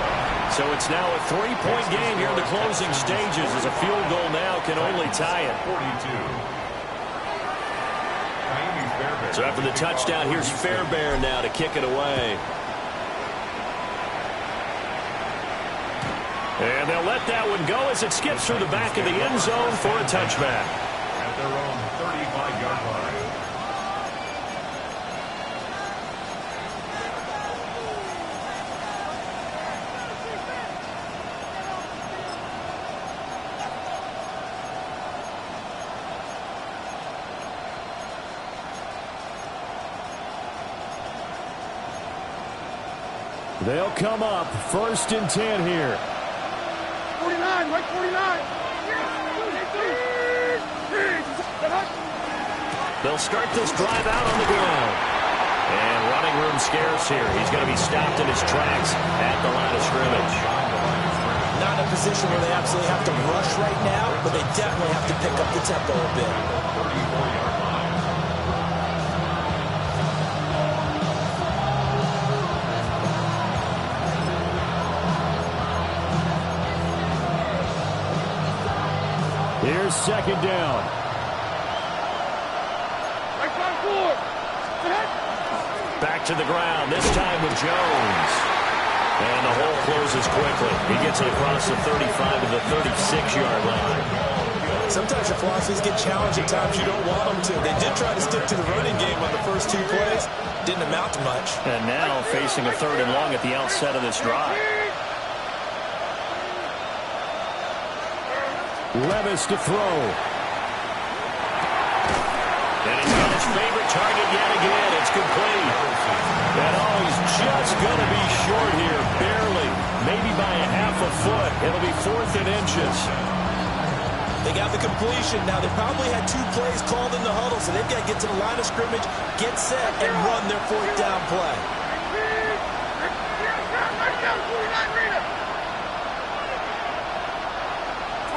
So it's now a 3-point game here in the closing stages as a field goal now can only tie it. 42. So after the touchdown, here's Fairbairn now to kick it away. And they'll let that one go as it skips through the back of the end zone for a touchback. At their own 35-yard line. They'll come up 1st and 10 here. 49, right 49. They'll start this drive out on the ground. And running room scarce here. He's going to be stopped in his tracks at the line of scrimmage. Not in a position where they absolutely have to rush right now, but they definitely have to pick up the tempo a bit. 34-yard line. Here's 2nd down. Right side forward. Back to the ground, this time with Jones. And the hole closes quickly. He gets it across the 35 to the 36-yard line. Sometimes your philosophies get challenged at times you don't want them to. They did try to stick to the running game on the first 2 plays. Didn't amount to much. And now facing a 3rd and long at the outset of this drive. Levis to throw. And he's got his favorite target yet again. It's complete. And oh, he's just going to be short here, barely. Maybe by a half a foot. It'll be 4th and inches. They got the completion. Now, they probably had 2 plays called in the huddle, so they've got to get to the line of scrimmage, get set, and run their 4th down play.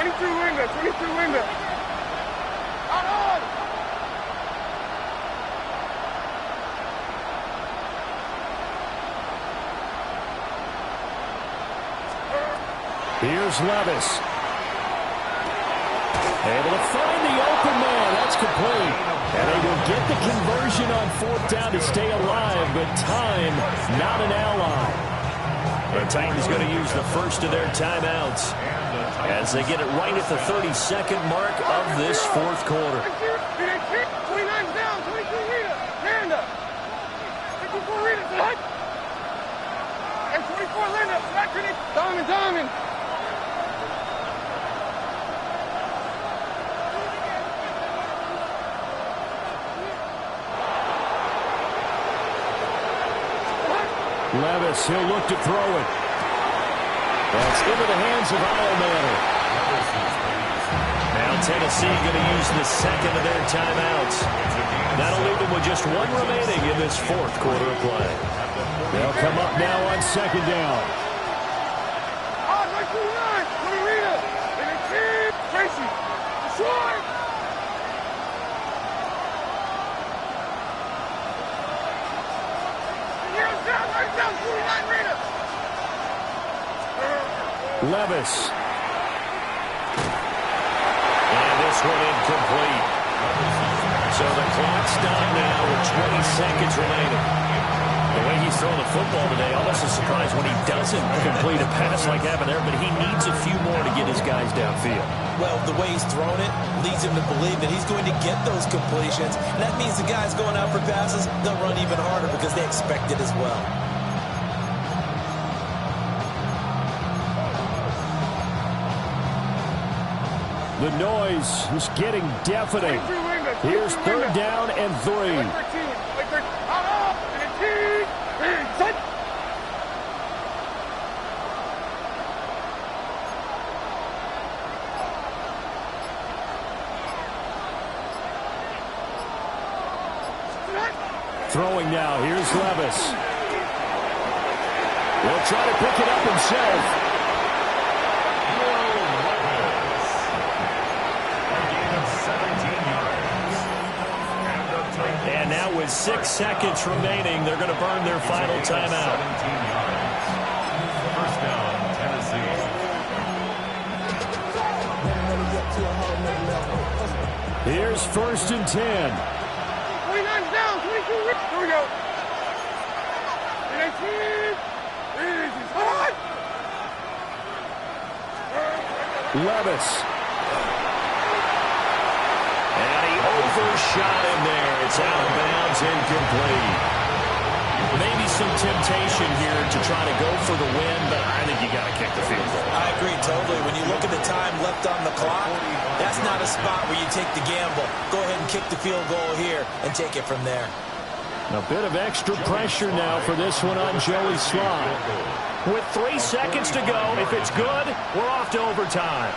22 window, 22 window. Out on. Here's Levis. Able to find the open man. That's complete. And they will get the conversion on 4th down to stay alive, but time, not an ally. The Titans going to use the first of their timeouts as they get it right at the 32nd mark of this 4th quarter. 29 down, 22 Rita. Hand up. 54 Rita, tonight. And 24 Linda. Diamond. Levis, he'll look to throw it. That's into the hands of Ironman. Now Tennessee going to use the 2nd of their timeouts. That'll leave them with just 1 remaining in this 4th quarter of play. They'll come up now on 2nd down. Oh, 29. 20 Rita. And a team. Tracy. Short. Down, 49 Rita. Levis. And this one incomplete. So the clock stopped now with 20 seconds remaining. The way he's throwing the football today, almost a surprise when he doesn't complete a pass like that there, but he needs a few more to get his guys downfield. Well, the way he's thrown it leads him to believe that he's going to get those completions. And that means the guys going out for passes, they'll run even harder because they expect it as well. The noise is getting deafening. Here's 3rd down and 3. Throwing now. Here's Levis. He'll try to pick it up himself. And now with 6 seconds remaining, they're going to burn their final timeout. 17 yards. First down, Tennessee. Here's 1st and 10. 29's down, 22. Here we go. 18. Levis. And he overshot him there. It's out of bounds, incomplete. Maybe some temptation here to try to go for the win, but I think you got to kick the field goal. I agree totally. When you look at the time left on the clock, that's not a spot where you take the gamble. Go ahead and kick the field goal here and take it from there. A bit of extra pressure now for this one on Joey Slye. With 3 seconds to go, if it's good, we're off to overtime.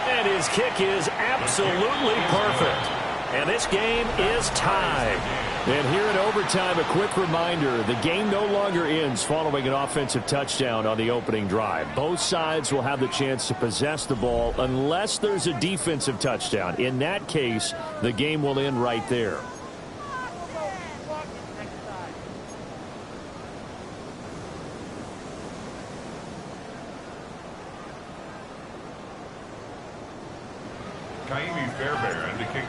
And his kick is absolutely perfect. And this game is tied. And here in overtime, a quick reminder, the game no longer ends following an offensive touchdown on the opening drive. Both sides will have the chance to possess the ball unless there's a defensive touchdown. In that case, the game will end right there.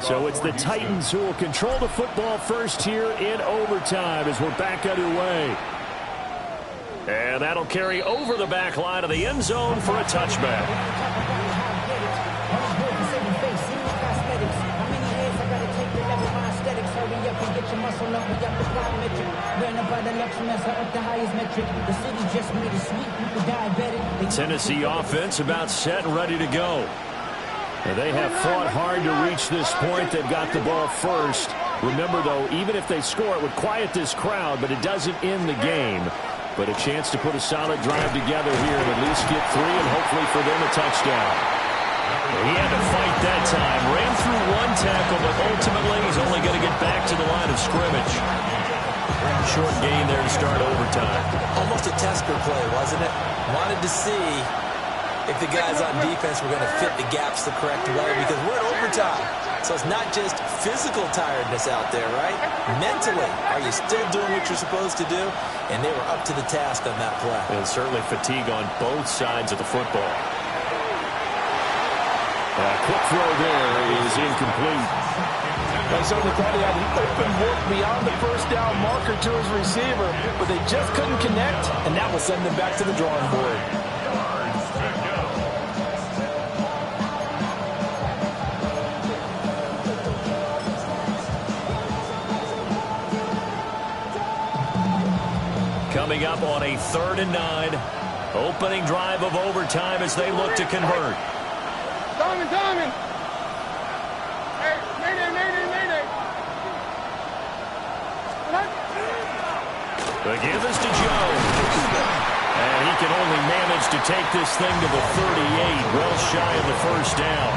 So it's the Titans who will control the football first here in overtime as we're back underway. And that'll carry over the back line of the end zone for a touchback. Tennessee offense about set and ready to go. And they have fought hard to reach this point. They've got the ball first. Remember, though, even if they score, it would quiet this crowd, but it doesn't end the game. But a chance to put a solid drive together here and at least get 3 and hopefully for them a touchdown. He had to fight that time. Ran through 1 tackle, but ultimately he's only going to get back to the line of scrimmage. Short gain there to start overtime. Almost a Tesker play, wasn't it? Wanted to see if the guys on defense were going to fit the gaps the correct way, because we're in overtime. So it's not just physical tiredness out there, right? Mentally, are you still doing what you're supposed to do? And they were up to the task on that play. And certainly fatigue on both sides of the football. Quick throw there is incomplete. They certainly thought he had an open look beyond the first down marker to his receiver, but they just couldn't connect, and that will send them back to the drawing board. Coming up on a 3rd and 9. Opening drive of overtime as they look to convert. Diamond! Hey, mayday! The give is to Jones. And he can only manage to take this thing to the 38, well shy of the first down.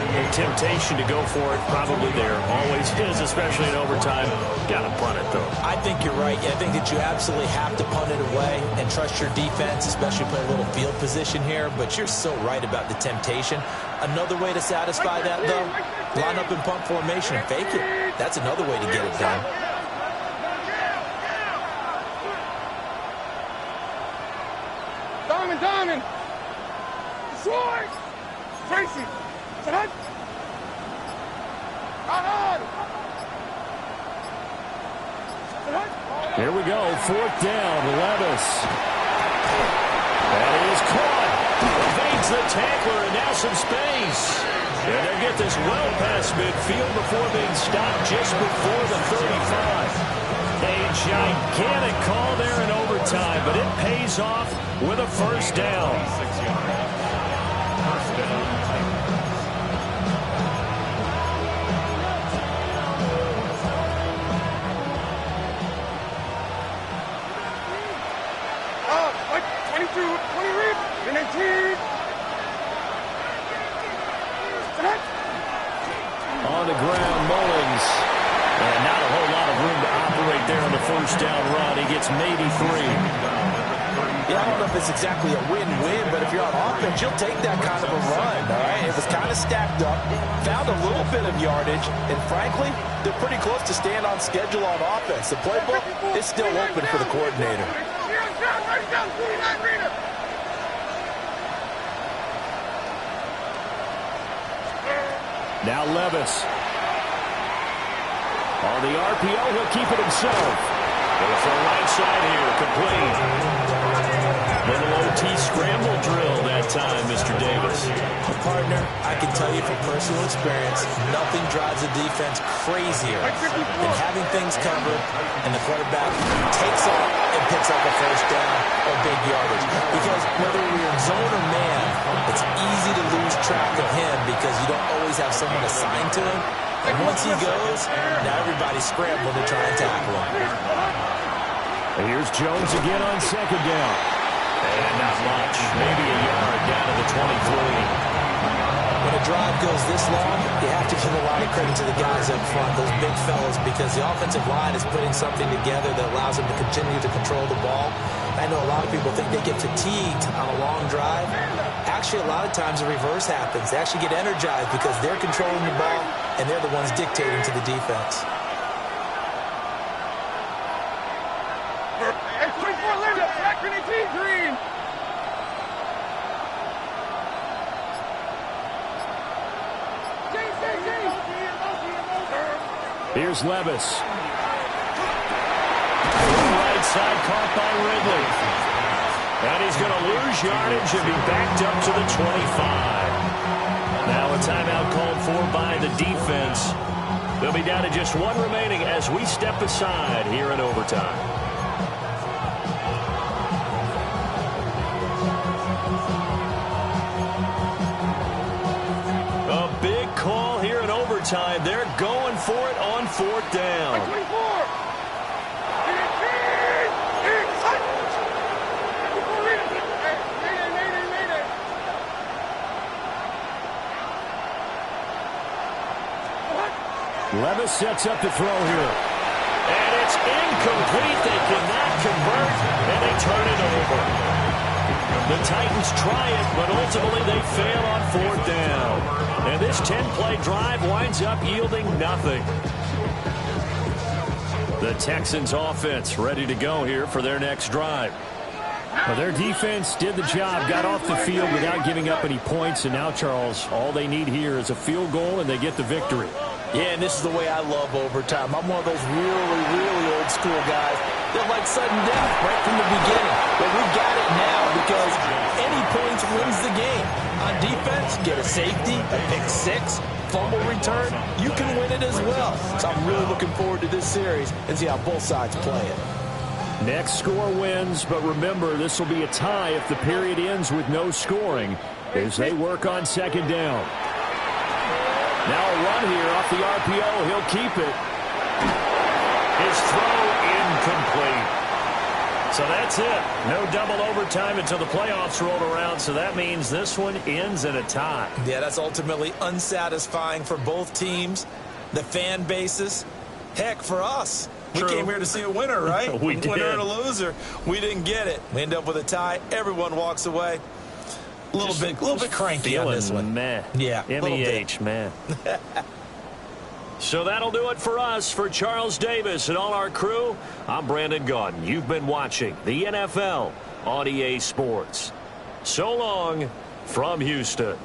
The temptation to go for it probably there. Always is, especially in overtime. Got to punt it, though. I think you're right. I think that you absolutely have to punt it away and trust your defense, especially play a little field position here. But you're so right about the temptation. Another way to satisfy that, though, line up in punt formation and fake it. That's another way to get it done. Diamond! Sword! Tracy! Tonight! Here we go, 4th down, Levis. That is caught. Evades the tackler, and now some space. And they get this well past midfield before being stopped just before the 35. A gigantic call there in overtime, but it pays off with a first down. 6 yards. First down. Like 22, 20 reps, and then 10. ground, Mullins. And not a whole lot of room to operate there on the first down run. He gets maybe 3. Yeah, I don't know if it's exactly a win-win, but if you're on offense, you'll take that kind of a run, all right? It was kind of stacked up, found a little bit of yardage, and frankly, they're pretty close to staying on schedule on offense. The playbook is still open for the coordinator. Now Levis. On the RPO, he'll keep it himself. Goes for the right side here, complete. Little OT scramble drill that time, Mr. Davis. Partner, I can tell you from personal experience, nothing drives a defense crazier than having things covered and the quarterback takes off and picks up a first down or big yardage. Because whether we're in zone or man, it's easy to lose track of him because you don't always have someone assigned to him. And once he goes, now everybody's scrambling to try and tackle him. And here's Jones again on second down. And not much. Maybe a yard down to the 23. When a drive goes this long, you have to give a lot of credit to the guys up front, those big fellas, because the offensive line is putting something together that allows them to continue to control the ball. I know a lot of people think they get fatigued on a long drive. Actually, a lot of times the reverse happens. They actually get energized because they're controlling the ball, and they're the ones dictating to the defense. Green. Here's Levis. Right side caught by Ridley. And he's going to lose yardage and be backed up to the 25. Now a timeout called for by the defense. They'll be down to just one remaining as we step aside here in overtime. Call here in overtime. They're going for it on fourth down. 24. Levis sets up to throw here. And it's incomplete. They cannot convert, and they turn it over. The Titans try it, but ultimately they fail on fourth down. And this 10-play drive winds up yielding nothing. The Texans offense ready to go here for their next drive. Well, their defense did the job, got off the field without giving up any points. And now, Charles, all they need here is a field goal, and they get the victory. Yeah, and this is the way I love overtime. I'm one of those really, really old school guys that like sudden death right from the beginning. But we got it now because any points wins the game. On defense, get a safety, a pick six, fumble return, you can win it as well. So I'm really looking forward to this series and see how both sides play it. Next score wins, but remember, this will be a tie if the period ends with no scoring as they work on second down. Now a run here off the RPO. He'll keep it. His throw incomplete. So that's it. No double overtime until the playoffs rolled around, so that means this one ends in a tie. Yeah, that's ultimately unsatisfying for both teams, the fan bases. Heck, for us. True. We came here to see a winner, right? We did. Winner and a loser. We didn't get it. We end up with a tie. Everyone walks away. A little bit cranky on this one. Meh. Yeah, MEH, man. So that'll do it for us. For Charles Davis and all our crew, I'm Brandon Gaudin. You've been watching the NFL on EA Sports. So long from Houston.